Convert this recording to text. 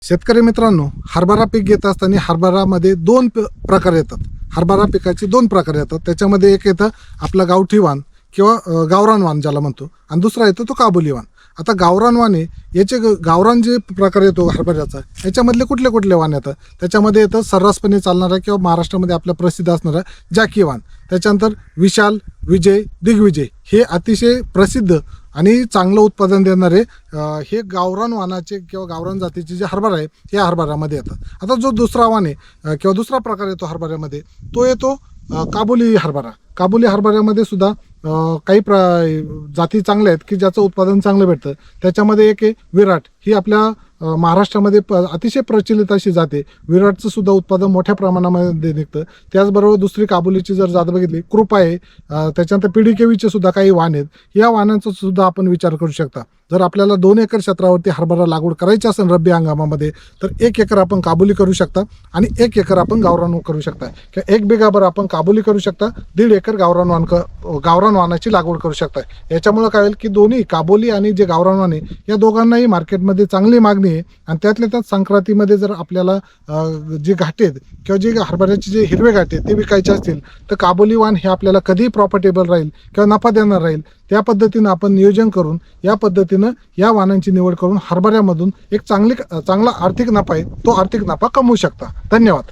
शेतकरी मित्रांनो, हरभरा पीक घेत असताना हरभरामध्ये दोन प्रकार येतात. हरभरा पिकाचे दोन प्रकार येतात. त्याच्यामध्ये एक येतं आपलं गावठी वाण किंवा गावरान वाण ज्याला म्हणतो, आणि दुसरा येतो तो काबुली वाण. आता गावरान वाण याचे गावरान जे प्रकार येतो हरभऱ्याचा, याच्यामधले कुठले कुठले वाण येतात? त्याच्यामध्ये येतं सर्रासपणे चालणारा किंवा महाराष्ट्रामध्ये आपल्या प्रसिद्ध असणारा जॅकी वाण. त्याच्यानंतर विशाल, विजय, दिग्विजय हे अतिशय प्रसिद्ध आणि चांगलं उत्पादन देणारे हे गावरान वाणाचे किंवा गावरान जातीचे जे हरभरा आहे हे हरभऱ्यामध्ये येतात. आता जो दुसरा वाण आहे किंवा दुसरा प्रकार येतो हरभऱ्यामध्ये, तो येतो काबुली हरभरा. काबुली हरभऱ्यामध्ये सुद्धा काही जाती चांगल्या आहेत की ज्याचं उत्पादन चांगलं भेटतं. त्याच्यामध्ये एक आहे विराट. ही आपल्या महाराष्ट्रामध्ये अतिशय प्रचलित अशी जात आहे. विराटचं सुद्धा उत्पादन मोठ्या प्रमाणामध्ये निघतं. त्याचबरोबर दुसरी काबुलीची जर जात बघितली, कृपा आहे. त्याच्यानंतर पिढीकेवीचे सुद्धा काही वाण आहेत. या वाणांचा सुद्धा आपण विचार करू शकता. जर आपल्याला 2 एकर क्षेत्रावरती हरभरा लागवड करायची असेल रब्बी हंगामामध्ये, तर 1 एकर आपण काबुली करू शकता आणि 1 एकर आपण गावरान करू शकता, किंवा 1 बिघाभर आपण काबुली करू शकता, 1.5 एकर गावरान वाणाची लागवड करू शकता. याच्यामुळे काय होईल की दोन्ही काबुली आणि जे गावरान वाण आहे या दोघांनाही मार्केटमध्ये चांगली मागणी आहे. आणि त्यातल्या त्यात संक्रांतीमध्ये जर आपल्याला जे घाटे आहेत किंवा जे हरभऱ्याचे जे हिरवे घाटे ते विकायचे असतील, तर काबुली वाण हे आपल्याला कधीही प्रॉफिटेबल राहील किंवा नफा देणार राहील. त्या पद्धतीनं आपण नियोजन करून या पद्धतीनं या वाणांची निवड करून हरभऱ्यामधून एक चांगला आर्थिक नफा आहे तो आर्थिक नफा कमवू शकता. धन्यवाद.